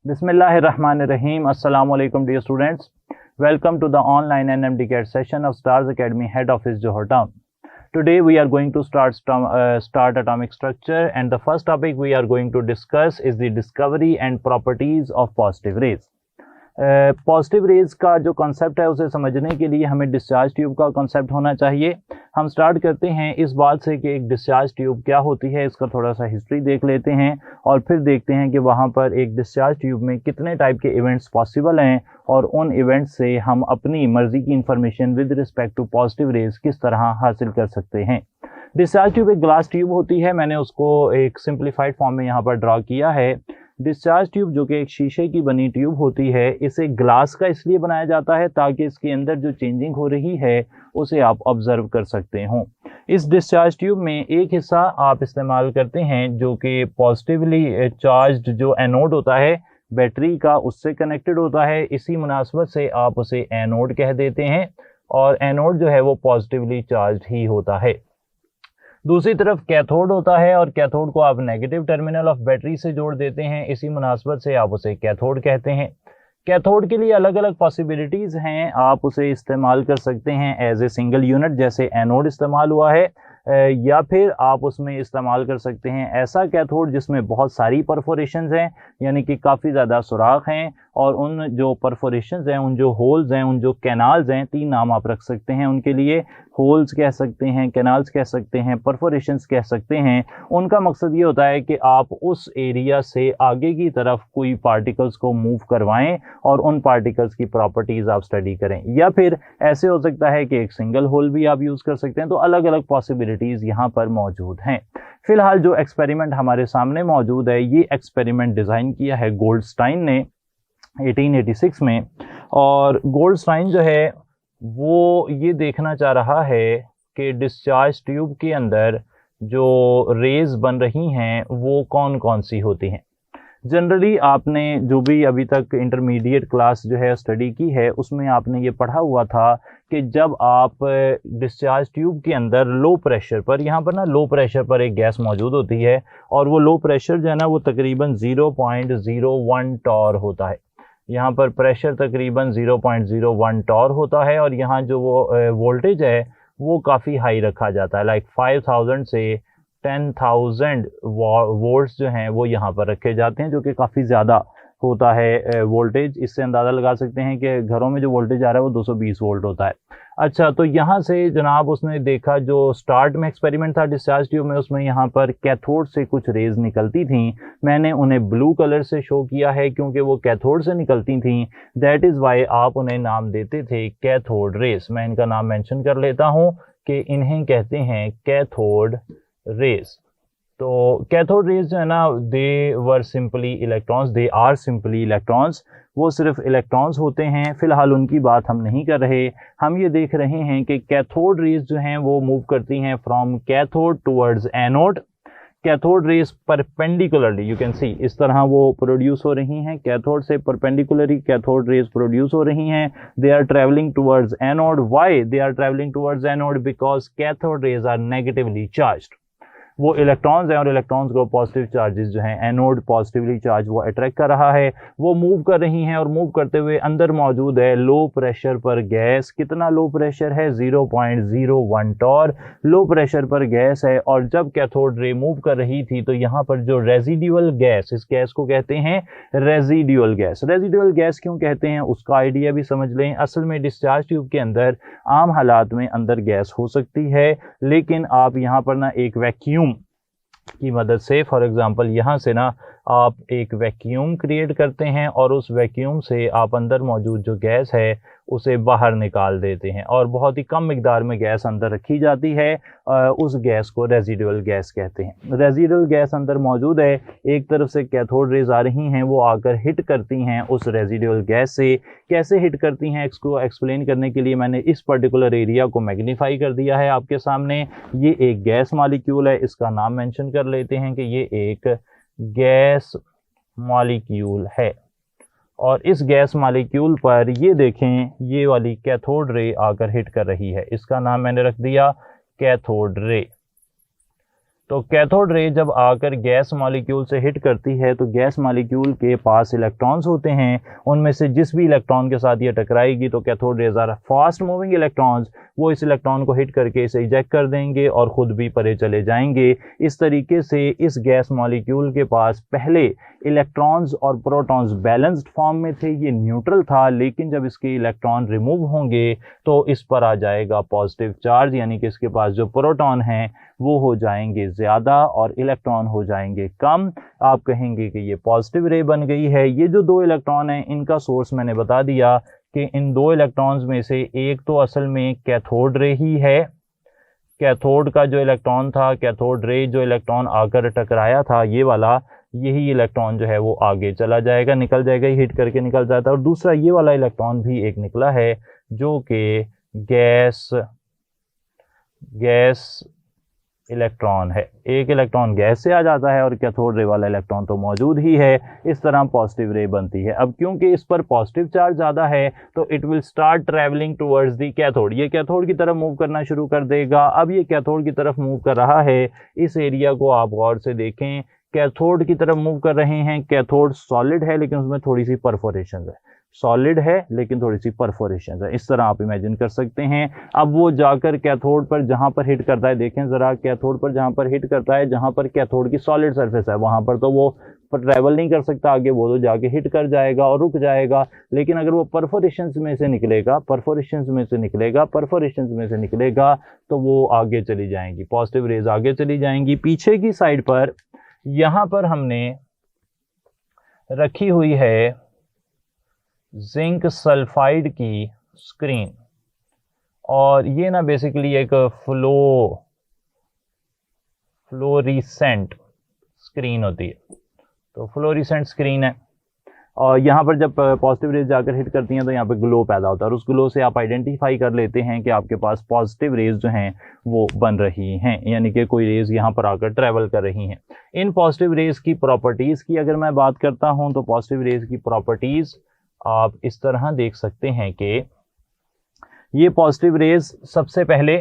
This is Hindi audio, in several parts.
Bismillahirrahmanirrahim. Assalamu alaikum dear students. Welcome to the online NMDCAT session of Stars Academy head office Johor Town. Today we are going to start atomic structure, and the first topic we are going to discuss is the discovery and properties of positive rays. Positive raise का जो कॉन्सेप्ट है उसे समझने के लिए हमें डिस्चार्ज ट्यूब का कॉन्सेप्ट होना चाहिए। हम स्टार्ट करते हैं इस बात से कि एक डिस्चार्ज ट्यूब क्या होती है, इसका थोड़ा सा हिस्ट्री देख लेते हैं और फिर देखते हैं कि वहाँ पर एक डिस्चार्ज ट्यूब में कितने टाइप के इवेंट्स पॉसिबल हैं और उन इवेंट्स से हम अपनी मर्जी की information with respect to positive rays किस तरह हासिल कर सकते हैं। डिस्चार्ज ट्यूब एक ग्लास ट्यूब होती है, मैंने उसको एक सिंप्लीफाइड फॉर्म में यहाँ पर ड्रा किया है। डिस्चार्ज ट्यूब जो कि एक शीशे की बनी ट्यूब होती है, इसे ग्लास का इसलिए बनाया जाता है ताकि इसके अंदर जो चेंजिंग हो रही है उसे आप ऑब्जर्व कर सकते हो। इस डिस्चार्ज ट्यूब में एक हिस्सा आप इस्तेमाल करते हैं जो कि पॉजिटिवली चार्ज्ड जो एनोड होता है बैटरी का उससे कनेक्टेड होता है। इसी मुनासबत से आप उसे एनोड कह देते हैं और एनोड जो है वो पॉजिटिवली चार्ज्ड ही होता है। दूसरी तरफ कैथोड होता है और कैथोड को आप नेगेटिव टर्मिनल ऑफ बैटरी से जोड़ देते हैं, इसी मुनासबत से आप उसे कैथोड कहते हैं। कैथोड के लिए अलग अलग पॉसिबिलिटीज़ हैं, आप उसे इस्तेमाल कर सकते हैं एज ए सिंगल यूनिट जैसे एनोड इस्तेमाल हुआ है, या फिर आप उसमें इस्तेमाल कर सकते हैं ऐसा कैथोड जिसमें बहुत सारी परफोरेशंस हैं, यानी कि काफ़ी ज़्यादा सुराख हैं और उन जो परफोरेशंस हैं, उन जो होल्स हैं, उन जो कैनाल्स हैं, तीन नाम आप रख सकते हैं उनके लिए। होल्स कह सकते हैं, कैनाल्स कह सकते हैं, परफोरेशंस कह सकते हैं। उनका मकसद ये होता है कि आप उस एरिया से आगे की तरफ कोई पार्टिकल्स को मूव करवाएं और उन पार्टिकल्स की प्रॉपर्टीज़ आप स्टडी करें, या फिर ऐसे हो सकता है कि एक सिंगल होल भी आप यूज़ कर सकते हैं। तो अलग अलग पॉसिबिलिटीज़ यहाँ पर मौजूद हैं। फिलहाल जो एक्सपेरिमेंट हमारे सामने मौजूद है, ये एक्सपेरिमेंट डिज़ाइन किया है गोल्डस्टाइन ने 1886 में, और गोल्डस्टाइन जो है वो ये देखना चाह रहा है कि डिस्चार्ज ट्यूब के अंदर जो रेज बन रही हैं वो कौन कौन सी होती हैं। जनरली आपने जो भी अभी तक इंटरमीडिएट क्लास जो है स्टडी की है उसमें आपने ये पढ़ा हुआ था कि जब आप डिस्चार्ज ट्यूब के अंदर लो प्रेशर पर, यहाँ पर ना लो प्रेशर पर एक गैस मौजूद होती है और वो लो प्रेशर जो है ना वो तकरीबन 0.01 टॉर होता है। यहाँ पर प्रेशर तकरीबन 0.01 टॉर होता है और यहाँ जो वो वोल्टेज है वो काफ़ी हाई रखा जाता है, लाइक 5000 से 10,000 वोल्ट्स जो हैं वो यहाँ पर रखे जाते हैं, जो कि काफ़ी ज़्यादा होता है वोल्टेज। इससे अंदाज़ा लगा सकते हैं कि घरों में जो वोल्टेज आ रहा है वो 220 वोल्ट होता है। अच्छा, तो यहाँ से जनाब उसने देखा, जो स्टार्ट में एक्सपेरिमेंट था डिस्चार्ज ट्यूब में, उसमें यहाँ पर कैथोड से कुछ रेज निकलती थी। मैंने उन्हें ब्लू कलर से शो किया है क्योंकि वो कैथोड से निकलती थी, दैट इज़ वाई आप उन्हें नाम देते थे कैथोड रेज। मैं इनका नाम मेंशन कर लेता हूँ कि इन्हें कहते हैं कैथोड रेज। तो कैथोड रेज जो है ना, they were simply electrons, they are simply electrons, वो सिर्फ इलेक्ट्रॉन्स होते हैं। फिलहाल उनकी बात हम नहीं कर रहे, हम ये देख रहे हैं कि कैथोड रेज जो हैं वो मूव करती हैं from cathode towards anode. Cathode rays perpendicularly, you can see, इस तरह वो प्रोड्यूस हो रही हैं, कैथोड से परपेंडिकुलरली कैथोड रेज प्रोड्यूस हो रही हैं। They are travelling towards anode. Why they are travelling towards anode? Because cathode rays are negatively charged. वो इलेक्ट्रॉन्स हैं और इलेक्ट्रॉन्स को पॉजिटिव चार्जेस जो हैं, एनोड पॉजिटिवली चार्ज वो अट्रैक्ट कर रहा है, वो मूव कर रही हैं और मूव करते हुए अंदर मौजूद है लो प्रेशर पर गैस। कितना लो प्रेशर है? 0.01 टॉर लो प्रेशर पर गैस है। और जब कैथोड रे मूव कर रही थी तो यहाँ पर जो रेजिडुअल गैस, इस गैस को कहते हैं रेजिडुअल गैस। रेजिडुअल गैस क्यों कहते हैं उसका आइडिया भी समझ लें। असल में डिस्चार्ज ट्यूब के अंदर आम हालात में अंदर गैस हो सकती है, लेकिन आप यहाँ पर ना एक वैक्यूम की मदद से, फॉर एग्जांपल यहाँ से ना आप एक वैक्यूम क्रिएट करते हैं और उस वैक्यूम से आप अंदर मौजूद जो गैस है उसे बाहर निकाल देते हैं और बहुत ही कम मिकदार में गैस अंदर रखी जाती है। उस गैस को रेजिडुअल गैस कहते हैं। रेजिडुअल गैस अंदर मौजूद है, एक तरफ से कैथोड रेज आ रही हैं, वो आकर हिट करती हैं उस रेजिडुअल गैस से। कैसे हिट करती हैं इसको एक्सप्लेन करने के लिए मैंने इस पर्टिकुलर एरिया को मैग्नीफाई कर दिया है आपके सामने। ये एक गैस मॉलिक्यूल है, इसका नाम मेंशन कर लेते हैं कि ये एक गैस मॉलिक्यूल है और इस गैस मॉलिक्यूल पर ये देखें, ये वाली कैथोड रे आकर हिट कर रही है, इसका नाम मैंने रख दिया कैथोड रे। तो कैथोड रे जब आकर गैस मॉलिक्यूल से हिट करती है तो गैस मॉलिक्यूल के पास इलेक्ट्रॉन्स होते हैं, उनमें से जिस भी इलेक्ट्रॉन के साथ ये टकराएगी तो cathode rays are fast moving electrons, वो इस इलेक्ट्रॉन को हिट करके इसे इजेक्ट कर देंगे और ख़ुद भी परे चले जाएंगे। इस तरीके से इस गैस मॉलिक्यूल के पास पहले इलेक्ट्रॉन्स और प्रोटॉन्स बैलेंस्ड फॉर्म में थे, ये न्यूट्रल था, लेकिन जब इसके इलेक्ट्रॉन रिमूव होंगे तो इस पर आ जाएगा पॉजिटिव चार्ज, यानी कि इसके पास जो प्रोटॉन हैं वो हो जाएंगे ज़्यादा और इलेक्ट्रॉन हो जाएंगे कम। आप कहेंगे कि ये पॉजिटिव रे बन गई है। ये जो दो इलेक्ट्रॉन हैं इनका सोर्स मैंने बता दिया कि इन दो इलेक्ट्रॉन्स में से एक तो असल में कैथोड रे ही है। कैथोड का जो इलेक्ट्रॉन था, कैथोड रे जो इलेक्ट्रॉन आकर टकराया था ये वाला, यही इलेक्ट्रॉन जो है वो आगे चला जाएगा, निकल जाएगा, हिट करके निकल जाता है। और दूसरा ये वाला इलेक्ट्रॉन भी एक निकला है जो कि गैस इलेक्ट्रॉन है। एक इलेक्ट्रॉन गैस से आ जाता है और कैथोड रे वाला इलेक्ट्रॉन तो मौजूद ही है। इस तरह पॉजिटिव रे बनती है। अब क्योंकि इस पर पॉजिटिव चार्ज ज़्यादा है तो it will start travelling towards the cathode, ये कैथोड की तरफ मूव करना शुरू कर देगा। अब ये कैथोड की तरफ मूव कर रहा है, इस एरिया को आप गौर से देखें, कैथोड की तरफ मूव कर रहे हैं। कैथोड सॉलिड है लेकिन उसमें थोड़ी सी परफोरेशन है, सॉलिड है लेकिन थोड़ी सी परफोरेशन है, इस तरह आप इमेजिन कर सकते हैं। अब वो जाकर कैथोड पर जहां पर हिट करता है, देखें ज़रा, कैथोड पर जहां पर हिट करता है, जहां पर कैथोड की सॉलिड सरफेस है वहां पर तो वो ट्रैवल नहीं कर सकता आगे, वो तो जाके हिट कर जाएगा और रुक जाएगा। लेकिन अगर वो परफोरेशंस में से निकलेगा तो वो आगे चली जाएंगी, पॉजिटिव रेज आगे चली जाएंगी। पीछे की साइड पर यहां पर हमने रखी हुई है जिंक सल्फाइड की स्क्रीन, और ये ना बेसिकली एक फ्लोरिसेंट स्क्रीन होती है, तो फ्लोरिसेंट स्क्रीन है। और यहाँ पर जब पॉजिटिव रेज जाकर हिट करती हैं तो यहाँ पे ग्लो पैदा होता है और उस ग्लो से आप आइडेंटिफाई कर लेते हैं कि आपके पास पॉजिटिव रेज जो हैं वो बन रही हैं, यानी कि कोई रेज यहाँ पर आकर ट्रैवल कर रही हैं। इन पॉजिटिव रेज की प्रॉपर्टीज़ की अगर मैं बात करता हूँ तो पॉजिटिव रेज की प्रॉपर्टीज़ आप इस तरह देख सकते हैं कि ये पॉजिटिव रेज सबसे पहले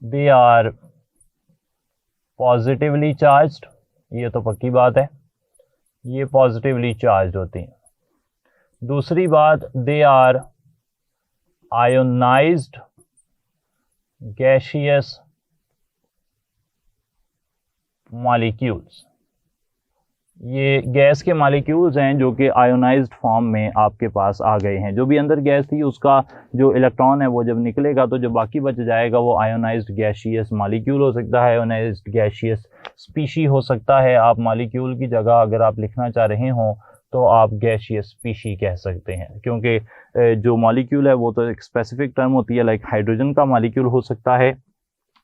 दे आर पॉजिटिवली चार्ज्ड, ये तो पक्की बात है, ये पॉजिटिवली चार्ज्ड होती हैं। दूसरी बात, they are ionised gaseous molecules, ये गैस के मॉलिक्यूल्स हैं जो कि आयोनाइज्ड फॉर्म में आपके पास आ गए हैं। जो भी अंदर गैस थी उसका जो इलेक्ट्रॉन है वो जब निकलेगा तो जो बाकी बच जाएगा वो आयोनाइज्ड गैसियस मॉलिक्यूल हो सकता है, आयोनाइज्ड गैसियस स्पीशी हो सकता है। आप मॉलिक्यूल की जगह अगर आप लिखना चाह रहे हों तो आप गैसियस स्पीशी कह सकते हैं, क्योंकि जो मॉलिक्यूल है वो तो एक स्पेसिफिक टर्म होती है, लाइक हाइड्रोजन का मॉलिक्यूल हो सकता है,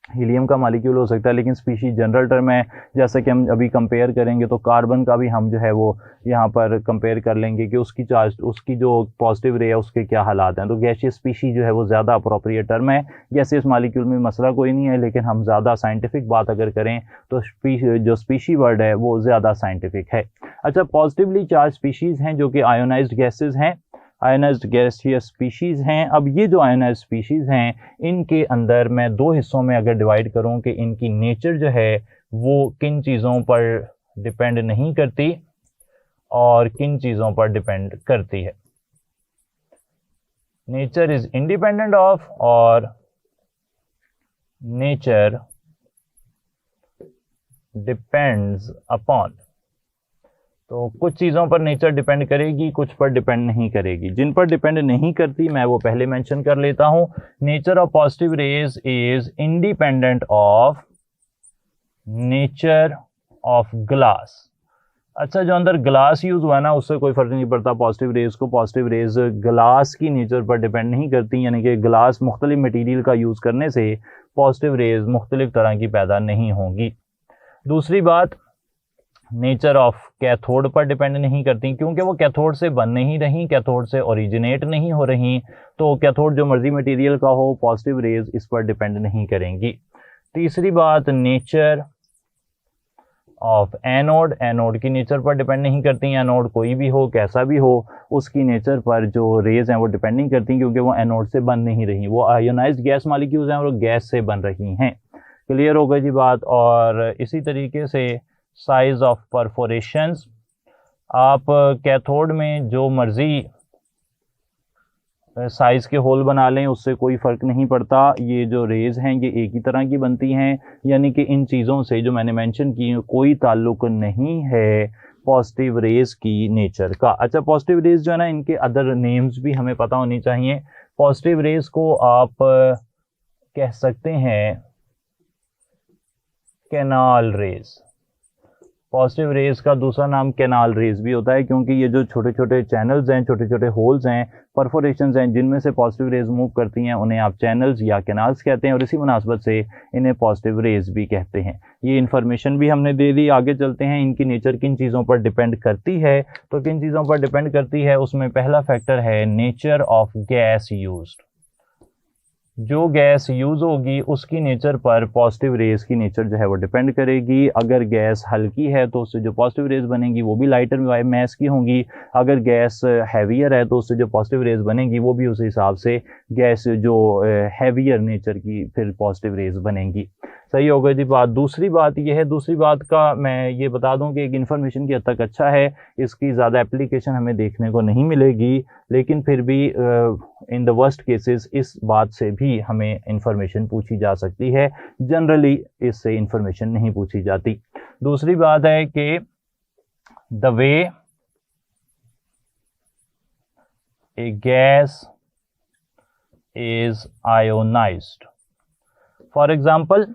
हीलियम का मॉलिक्यूल हो सकता है, लेकिन स्पीशी जनरल टर्म है। जैसे कि हम अभी कंपेयर करेंगे तो कार्बन का भी हम जो है वो यहाँ पर कंपेयर कर लेंगे कि उसकी चार्ज, उसकी जो पॉजिटिव रे है उसके क्या हालात हैं। तो गैसियस स्पीशी जो है वो ज़्यादा अप्रोप्रिएट टर्म है। गैसियस मॉलिक्यूल में मसला कोई नहीं है, लेकिन हम ज़्यादा साइंटिफिक बात अगर करें तो जो स्पीशी वर्ड है वो ज़्यादा साइंटिफिक है। अच्छा, पॉजिटिवली चार्ज स्पीशीज़ हैं जो कि आयोनाइज्ड गैसेज हैं, आयोनाइज्ड गैसियस स्पीशीज़ हैं। अब ये जो आयोनाइज्ड स्पीशीज़ हैं इनके अंदर मैं दो हिस्सों में अगर डिवाइड करूं कि इनकी नेचर जो है वो किन चीज़ों पर डिपेंड नहीं करती और किन चीज़ों पर डिपेंड करती है। नेचर इज इंडिपेंडेंट ऑफ और नेचर डिपेंड्स अपॉन। तो कुछ चीज़ों पर नेचर डिपेंड करेगी, कुछ पर डिपेंड नहीं करेगी। जिन पर डिपेंड नहीं करती मैं वो पहले मेंशन कर लेता हूँ। Nature of positive raise is independent of nature of glass. अच्छा, जो अंदर ग्लास यूज़ हुआ है ना उससे कोई फ़र्क नहीं पड़ता पॉजिटिव रेज को। पॉजिटिव रेज ग्लास की नेचर पर डिपेंड नहीं करती, यानी कि ग्लास मुख्तलिफ मटीरियल का यूज़ करने से पॉजिटिव रेज मुख्तलिफ तरह की पैदा नहीं होंगी। दूसरी बात, नेचर ऑफ कैथोड पर डिपेंड नहीं करती, क्योंकि वो कैथोड से बन नहीं रही, कैथोड से ओरिजिनेट नहीं हो रही, तो कैथोड जो मर्जी मटेरियल का हो पॉजिटिव रेज इस पर डिपेंड नहीं करेंगी। तीसरी बात, नेचर ऑफ एनोड, एनोड की नेचर पर डिपेंड नहीं करती। एनोड कोई भी हो, कैसा भी हो, उसकी नेचर पर जो रेज हैं वो डिपेंड नहीं करती, क्योंकि वो एनोड से बन नहीं रही, वो आयोनाइज्ड गैस मॉलिक्यूल्स हैं और वो गैस से बन रही हैं। क्लियर हो गई जी बात। और इसी तरीके से साइज ऑफ परफोरेशंस, आप कैथोड में जो मर्जी साइज के होल बना लें, उससे कोई फ़र्क नहीं पड़ता। ये जो रेज़ हैं ये एक ही तरह की बनती हैं, यानी कि इन चीज़ों से जो मैंने मेंशन की कोई ताल्लुक नहीं है पॉजिटिव रेज़ की नेचर का। अच्छा, पॉजिटिव रेज़ जो है ना, इनके अदर नेम्स भी हमें पता होनी चाहिए। पॉजिटिव रेज़ को आप कह सकते हैं कैनाल रेज़। पॉजिटिव रेज़ का दूसरा नाम कैनाल रेज़ भी होता है, क्योंकि ये जो छोटे छोटे चैनल्स हैं, छोटे छोटे होल्स हैं, परफोरेशंस हैं, जिनमें से पॉजिटिव रेज़ मूव करती हैं, उन्हें आप चैनल्स या कैनाल्स कहते हैं, और इसी मुनासबत से इन्हें पॉजिटिव रेज़ भी कहते हैं। ये इन्फॉर्मेशन भी हमने दे दी। आगे चलते हैं, इनकी नेचर किन चीज़ों पर डिपेंड करती है। तो किन चीज़ों पर डिपेंड करती है, उसमें पहला फैक्टर है नेचर ऑफ गैस यूज्ड। जो गैस यूज़ होगी उसकी नेचर पर पॉजिटिव रेज़ की नेचर जो है वो डिपेंड करेगी। अगर गैस हल्की है तो उससे जो पॉजिटिव रेज़ बनेंगी वो भी लाइटर मैस की होंगी। अगर गैस हैवियर है तो उससे जो पॉजिटिव रेज़ बनेंगी वो भी उस हिसाब से गैस जो हैवियर नेचर की फिर पॉजिटिव रेज़ बनेंगी। सही हो गई जी बात। दूसरी बात यह है, दूसरी बात का मैं ये बता दूं कि एक इन्फॉर्मेशन की हद तक अच्छा है, इसकी ज़्यादा एप्लीकेशन हमें देखने को नहीं मिलेगी, लेकिन फिर भी इन द वर्स्ट केसेस इस बात से भी हमें इंफॉर्मेशन पूछी जा सकती है। जनरली इससे इंफॉर्मेशन नहीं पूछी जाती। दूसरी बात है कि the way A gas is ionised. For example,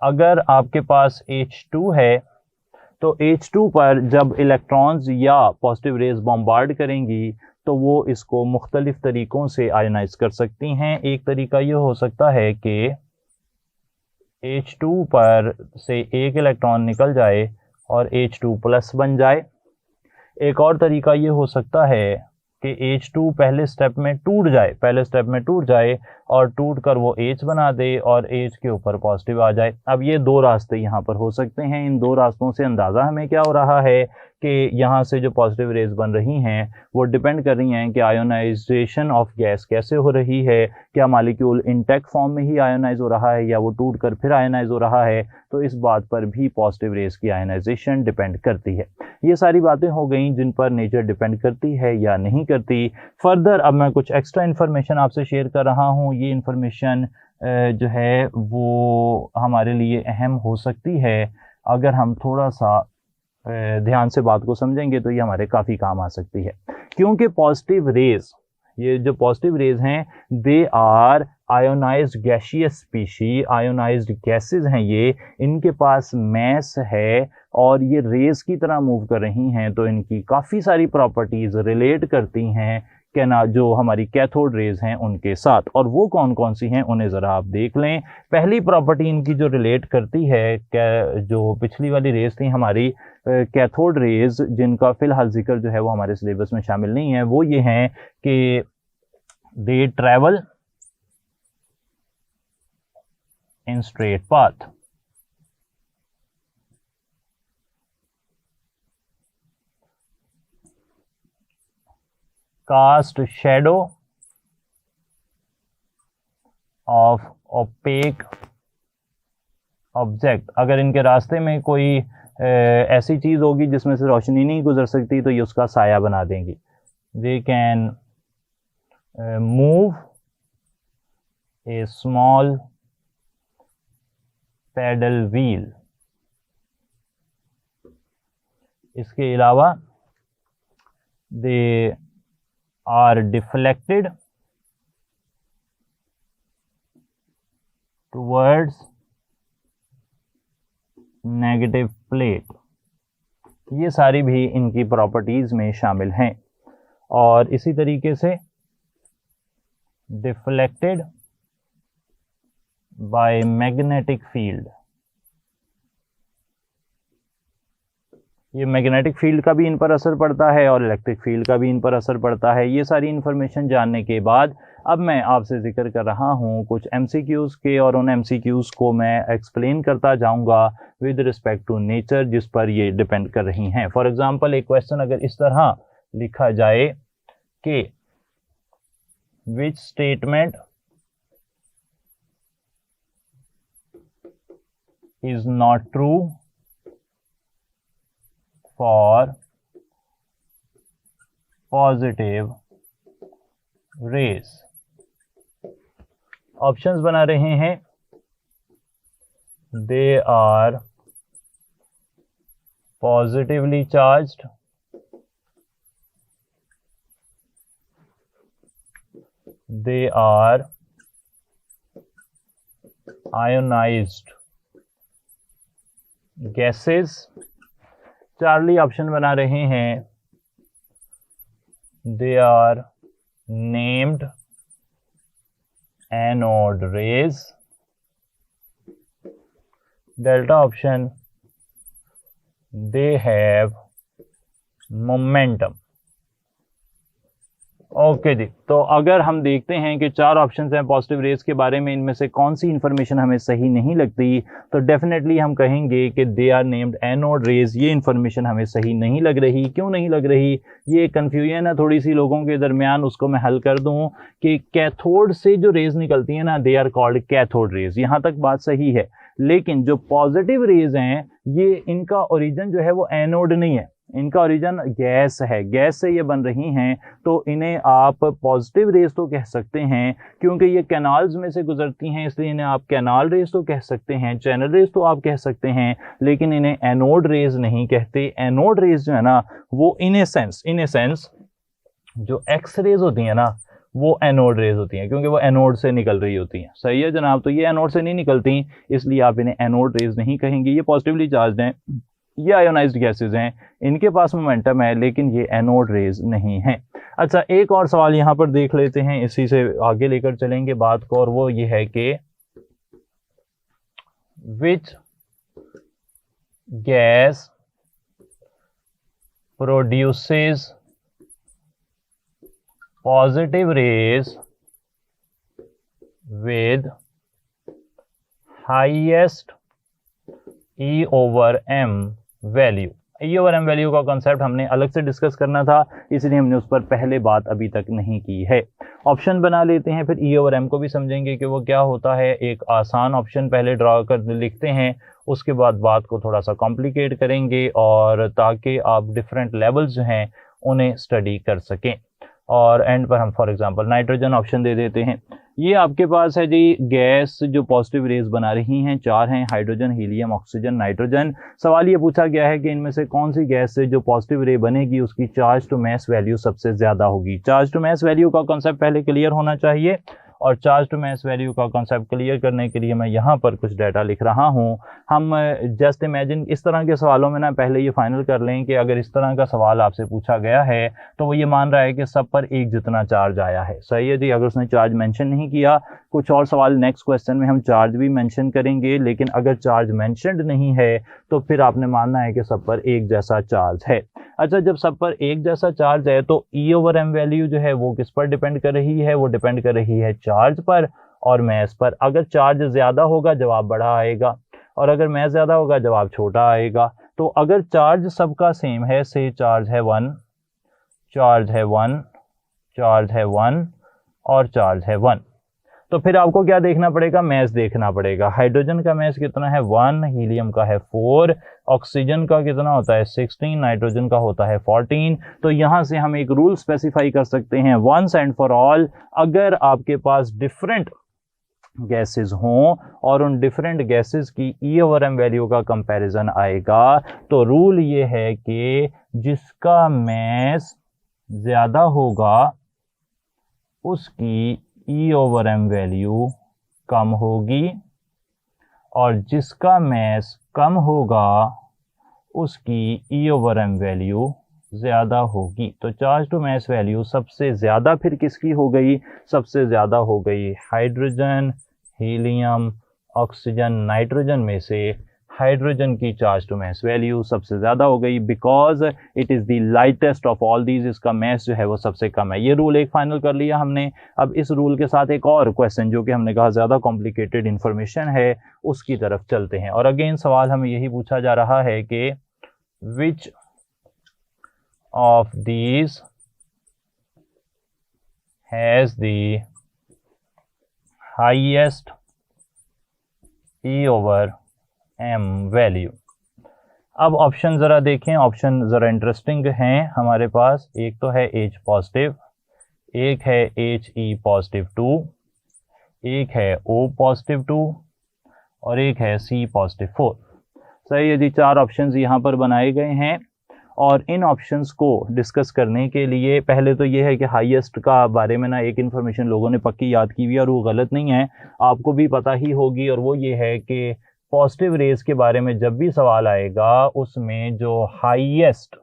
अगर आपके पास H2 है तो H2 पर जब इलेक्ट्रॉन्स या पॉजिटिव रेज़ बॉम्बार्ड करेंगी तो वो इसको मुख्तलिफ तरीक़ों से आयोनाइज कर सकती हैं। एक तरीका ये हो सकता है कि H2 पर से एक इलेक्ट्रॉन निकल जाए और H2 प्लस बन जाए। एक और तरीका ये हो सकता है कि H2 पहले स्टेप में टूट जाए और टूट कर वो H बना दे और H के ऊपर पॉजिटिव आ जाए। अब ये दो रास्ते यहाँ पर हो सकते हैं। इन दो रास्तों से अंदाज़ा हमें क्या हो रहा है कि यहाँ से जो पॉजिटिव रेज़ बन रही हैं वो डिपेंड कर रही हैं कि आयोनाइजेशन ऑफ गैस कैसे हो रही है। क्या मॉलिक्यूल इंटैक्ट फॉर्म में ही आयोनाइज हो रहा है या वो टूट कर फिर आयोनाइज हो रहा है, तो इस बात पर भी पॉजिटिव रेज़ की आयोनाइजेशन डिपेंड करती है। ये सारी बातें हो गई जिन पर नेचर डिपेंड करती है या नहीं करती। फर्दर अब मैं कुछ एक्स्ट्रा इन्फॉर्मेशन आपसे शेयर कर रहा हूँ। ये इन्फॉर्मेशन जो है वो हमारे लिए अहम हो सकती है। अगर हम थोड़ा सा ध्यान से बात को समझेंगे तो ये हमारे काफ़ी काम आ सकती है, क्योंकि पॉजिटिव रेज़, ये जो पॉजिटिव रेज़ हैं, they are ionised gaseous species, ionised gases हैं ये, इनके पास मैस है और ये रेज़ की तरह मूव कर रही हैं, तो इनकी काफ़ी सारी प्रॉपर्टीज़ रिलेट करती हैं जो हमारी कैथोड रेज़ हैं उनके साथ। और वो कौन कौन सी हैं उन्हें ज़रा आप देख लें। पहली प्रॉपर्टी इनकी जो रिलेट करती है, जो पिछली वाली रेज़ थी हमारी कैथोड रेज़, जिनका फ़िलहाल जिक्र जो है वो हमारे सिलेबस में शामिल नहीं है, वो ये हैं कि they travel in straight path. Cast shadow of opaque object. अगर इनके रास्ते में कोई ऐसी चीज़ होगी जिसमें से रोशनी नहीं गुजर सकती तो ये उसका साया बना देंगी। They can move a small paddle wheel. इसके अलावा they are deflected towards negative plate. ये सारी भी इनकी प्रॉपर्टीज़ में शामिल हैं। और इसी तरीके से डिफ्लेक्टेड बाय मैग्नेटिक फील्ड, ये मैग्नेटिक फील्ड का भी इन पर असर पड़ता है और इलेक्ट्रिक फील्ड का भी इन पर असर पड़ता है। ये सारी इन्फॉर्मेशन जानने के बाद अब मैं आपसे जिक्र कर रहा हूँ कुछ MCQs के, और उन MCQs को मैं एक्सप्लेन करता जाऊँगा विद रिस्पेक्ट टू नेचर जिस पर ये डिपेंड कर रही हैं। फॉर एग्जांपल, एक क्वेश्चन अगर इस तरह लिखा जाए कि which statement is not true for positive rays. Options बना रहे हैं, they are positively charged, they are ionized gases. Charlie option बना रहे हैं, they are named anode rays. Delta option, they have momentum. Okay ji, तो अगर हम देखते हैं कि चार ऑप्शंस हैं पॉजिटिव रेज के बारे में, इनमें से कौन सी इंफॉर्मेशन हमें सही नहीं लगती, तो डेफिनेटली हम कहेंगे कि they are named anode rays. ये इंफॉर्मेशन हमें सही नहीं लग रही. क्यों नहीं लग रही? ये कंफ्यूजन है थोड़ी सी लोगों के दरमियान, उसको मैं हल कर दूं कि कैथोड से जो रेज निकलती है ना, they are called cathode rays. यहाँ तक बात सही है, लेकिन जो पॉजिटिव रेज हैं ये इनका ओरिजिन जो है वो एनोड नहीं है, इनका ओरिजिन गैस है, गैस से ये बन रही हैं. तो इन्हें आप पॉजिटिव रेज तो कह सकते हैं क्योंकि ये कैनाल्स में से गुजरती हैं, इसलिए इन्हें आप कैनाल रेज तो कह सकते हैं, चैनल रेज तो आप कह सकते हैं, लेकिन इन्हें एनोड रेज नहीं कहते. एनोड रेज जो है ना वो इन ए सेंस जो एक्स रेज होती है ना वो एनोड रेज होती हैं, क्योंकि वो एनोड से निकल रही होती हैं. सही है जनाब, तो ये एनोड से नहीं निकलती, इसलिए आप इन्हें एनोड रेज नहीं कहेंगे. ये पॉजिटिवली चार्ज हैं, ये आयोनाइज्ड गैसेज हैं, इनके पास मोमेंटम है, लेकिन ये एनोड रेज नहीं है. अच्छा, एक और सवाल यहाँ पर देख लेते हैं, इसी से आगे लेकर चलेंगे बात को, और वो ये है कि which gas produces positive raise with highest E/m value. E/m value का कॉन्सेप्ट हमने अलग से डिस्कस करना था, इसलिए हमने उस पर पहले बात अभी तक नहीं की है. ऑप्शन बना लेते हैं, फिर E/m को भी समझेंगे कि वो क्या होता है. एक आसान ऑप्शन पहले ड्रा कर लिखते हैं, उसके बाद बात को थोड़ा सा कॉम्प्लिकेट करेंगे, और ताकि आप डिफरेंट लेवल्स जो हैं उन्हें स्टडी कर सकें. और एंड पर हम फॉर एग्जांपल नाइट्रोजन ऑप्शन दे देते हैं. ये आपके पास है जी गैस जो पॉजिटिव रेज बना रही हैं, चार हैं, हाइड्रोजन, हीलियम, ऑक्सीजन, नाइट्रोजन. सवाल ये पूछा गया है कि इनमें से कौन सी गैस से जो पॉजिटिव रे बनेगी उसकी चार्ज टू मास वैल्यू सबसे ज्यादा होगी. चार्ज टू मास वैल्यू का कॉन्सेप्ट पहले क्लियर होना चाहिए, और चार्ज टू मास वैल्यू का कॉन्सेप्ट क्लियर करने के लिए मैं यहाँ पर कुछ डाटा लिख रहा हूँ. हम जस्ट इमेजिन इस तरह के सवालों में ना पहले ये फाइनल कर लें कि अगर इस तरह का सवाल आपसे पूछा गया है तो वो ये मान रहा है कि सब पर एक जितना चार्ज आया है. सही है जी. अगर उसने चार्ज मेंशन नहीं किया, कुछ और सवाल नेक्स्ट क्वेश्चन में हम चार्ज भी मेंशन करेंगे, लेकिन अगर चार्ज मेंशनड नहीं है तो फिर आपने मानना है कि सब पर एक जैसा चार्ज है. अच्छा, जब सब पर एक जैसा चार्ज है तो E/m वैल्यू जो है वो किस पर डिपेंड कर रही है? वो डिपेंड कर रही है चार्ज पर और मास पर. अगर चार्ज ज़्यादा होगा जवाब बड़ा आएगा, और अगर मास ज़्यादा होगा जवाब छोटा आएगा. तो अगर चार्ज सबका सेम है, से चार्ज है 1, चार्ज है 1, चार्ज है 1 और चार्ज है 1, तो फिर आपको क्या देखना पड़ेगा? मास देखना पड़ेगा. हाइड्रोजन का मास कितना है? 1, हीलियम का है 4, ऑक्सीजन का कितना होता है? 16, नाइट्रोजन का होता है 14. तो यहां से हम एक रूल स्पेसिफाई कर सकते हैं वंस एंड फॉर ऑल. अगर आपके पास डिफरेंट गैसेस हों और उन डिफरेंट गैसेस की E/m वैल्यू का कंपैरिजन आएगा, तो रूल ये है कि जिसका मास ज्यादा होगा उसकी E/m वैल्यू कम होगी, और जिसका मास कम होगा उसकी E/m वैल्यू ज़्यादा होगी. तो चार्ज टू मास वैल्यू सबसे ज़्यादा फिर किसकी हो गई? सबसे ज़्यादा हो गई हाइड्रोजन, हीलियम, ऑक्सीजन, नाइट्रोजन में से हाइड्रोजन की चार्ज टू मास वैल्यू सबसे ज़्यादा हो गई, because it is the lightest of all these. इसका मास जो है वो सबसे कम है. ये रूल एक फाइनल कर लिया हमने. अब इस रूल के साथ एक और क्वेश्चन जो कि हमने कहा ज़्यादा कॉम्प्लिकेटेड इन्फॉर्मेशन है उसकी तरफ चलते हैं. और अगेन सवाल हमें यही पूछा जा रहा है कि which of these has the highest E/m m value. अब ऑप्शन ज़रा देखें, ऑप्शन ज़रा इंटरेस्टिंग हैं हमारे पास। एक तो है H पॉजिटिव, एक है HE पॉजिटिव 2, एक है O पॉजिटिव 2 और एक है C पॉजिटिव 4। सही है जी, 4 ऑप्शंस यहाँ पर बनाए गए हैं। और इन ऑप्शंस को डिस्कस करने के लिए पहले तो ये है कि हाईएस्ट का बारे में ना एक इन्फॉर्मेशन लोगों ने पक्की याद की हुई है और वो गलत नहीं है, आपको भी पता ही होगी। और वो ये है कि पॉजिटिव रेज के बारे में जब भी सवाल आएगा उसमें जो हाईएस्ट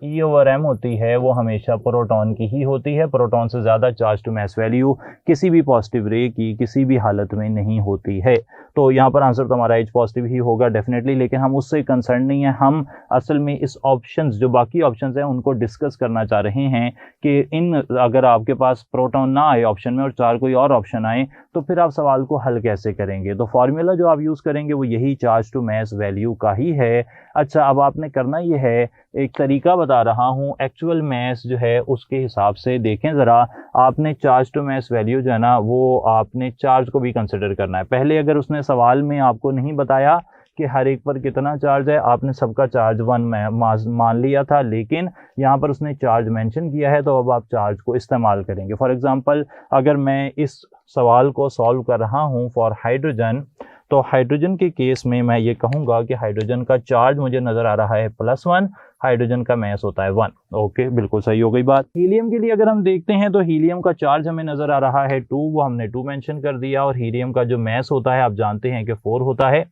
E/m होती है वो हमेशा प्रोटॉन की ही होती है। प्रोटॉन से ज़्यादा चार्ज टू मास वैल्यू किसी भी पॉजिटिव रे की किसी भी हालत में नहीं होती है। तो यहाँ पर आंसर तो हमारा H पॉजिटिव ही होगा डेफिनेटली, लेकिन हम उससे कंसर्न नहीं है। हम असल में इस ऑप्शंस, जो बाकी ऑप्शंस हैं, उनको डिस्कस करना चाह रहे हैं कि इन अगर आपके पास प्रोटॉन ना आए ऑप्शन में और 4 कोई और ऑप्शन आए तो फिर आप सवाल को हल कैसे करेंगे। तो फार्मूला जो आप यूज़ करेंगे वो यही चार्ज टू मास वैल्यू का ही है। अच्छा, अब आपने करना ये है, एक तरीका बता रहा हूँ, एक्चुअल मास जो है उसके हिसाब से देखें ज़रा। आपने चार्ज टू मास वैल्यू जो है ना वो आपने चार्ज को भी कंसिडर करना है। पहले अगर उसने सवाल में आपको नहीं बताया कि हर एक पर कितना चार्ज है, आपने सबका चार्ज 1 मान लिया था, लेकिन यहाँ पर उसने चार्ज मेंशन किया है तो अब आप चार्ज को इस्तेमाल करेंगे। फॉर एग्जांपल, अगर मैं इस सवाल को सॉल्व कर रहा हूँ फॉर हाइड्रोजन, तो हाइड्रोजन के केस में मैं ये कहूँगा कि हाइड्रोजन का चार्ज मुझे नज़र आ रहा है +1, हाइड्रोजन का मास होता है 1। ओके, बिल्कुल सही हो गई बात। हीलियम के लिए अगर हम देखते हैं तो हीलियम का चार्ज हमें नज़र आ रहा है 2, वो हमने 2 मेंशन कर दिया। और हीलियम का जो मास होता है आप जानते हैं कि 4 होता है।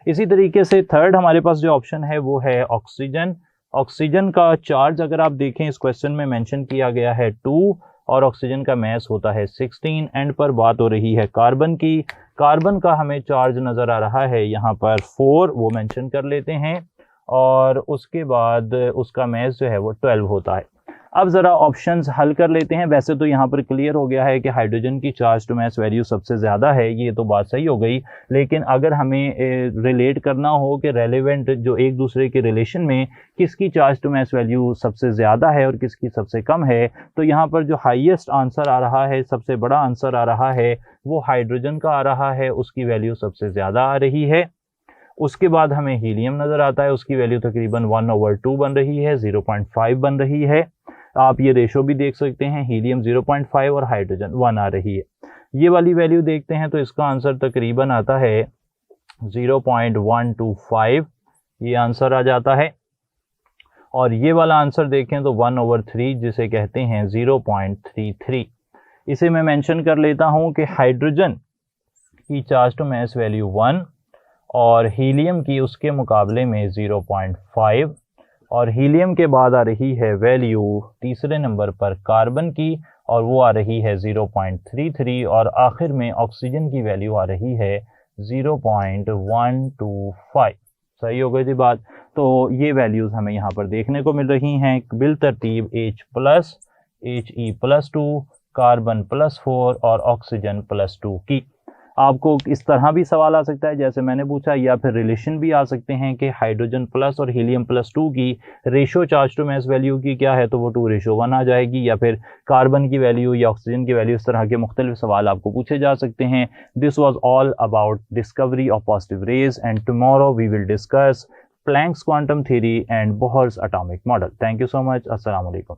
इसी तरीके से थर्ड हमारे पास जो ऑप्शन है वो है ऑक्सीजन। ऑक्सीजन का चार्ज अगर आप देखें इस क्वेश्चन में मेंशन किया गया है 2 और ऑक्सीजन का मास होता है 16। एंड पर बात हो रही है कार्बन की। कार्बन का हमें चार्ज नज़र आ रहा है यहाँ पर 4, वो मेंशन कर लेते हैं। और उसके बाद उसका मास जो है वो 12 होता है। अब ज़रा ऑप्शंस हल कर लेते हैं। वैसे तो यहाँ पर क्लियर हो गया है कि हाइड्रोजन की चार्ज टू मास वैल्यू सबसे ज़्यादा है, ये तो बात सही हो गई। लेकिन अगर हमें रिलेट करना हो कि रेलेवेंट जो एक दूसरे के रिलेशन में किसकी चार्ज टू मास वैल्यू सबसे ज़्यादा है और किसकी सबसे कम है, तो यहाँ पर जो हाईएस्ट आंसर आ रहा है, सबसे बड़ा आंसर आ रहा है, वो हाइड्रोजन का आ रहा है, उसकी वैल्यू सबसे ज़्यादा आ रही है। उसके बाद हमें हीलियम नज़र आता है, उसकी वैल्यू तकरीबन 1/2 बन रही है, 0.5 बन रही है। आप ये रेशो भी देख सकते हैं, हीलियम 0.5 और हाइड्रोजन 1 आ रही है। ये वाली वैल्यू देखते हैं तो इसका आंसर तकरीबन आता है 0.125, ये आंसर आ जाता है। और ये वाला आंसर देखें तो 1/3 जिसे कहते हैं 0.33। इसे मैं मेंशन कर लेता हूँ कि हाइड्रोजन की चार्ज टू मास वैल्यू 1 और हीलियम की उसके मुकाबले में 0.5, और हीलियम के बाद आ रही है वैल्यू तीसरे नंबर पर कार्बन की और वो आ रही है 0.33, और आखिर में ऑक्सीजन की वैल्यू आ रही है 0.125। सही हो गई थी बात। तो ये वैल्यूज़ हमें यहाँ पर देखने को मिल रही हैं बिल तरतीब H+, He+2, कार्बन +4 और ऑक्सीजन +2 की। आपको इस तरह भी सवाल आ सकता है जैसे मैंने पूछा, या फिर रिलेशन भी आ सकते हैं कि हाइड्रोजन प्लस और हीलियम +2 की ratio charge to mass value की क्या है, तो वो 2:1 आ जाएगी, या फिर कार्बन की वैल्यू या ऑक्सीजन की वैल्यू, इस तरह के मुख्तलिफ सवाल आपको पूछे जा सकते हैं। This was all about discovery of positive rays and tomorrow we will discuss Planck's quantum theory and Bohr's atomic model. Thank you so much. अस्सलाम वालेकुम।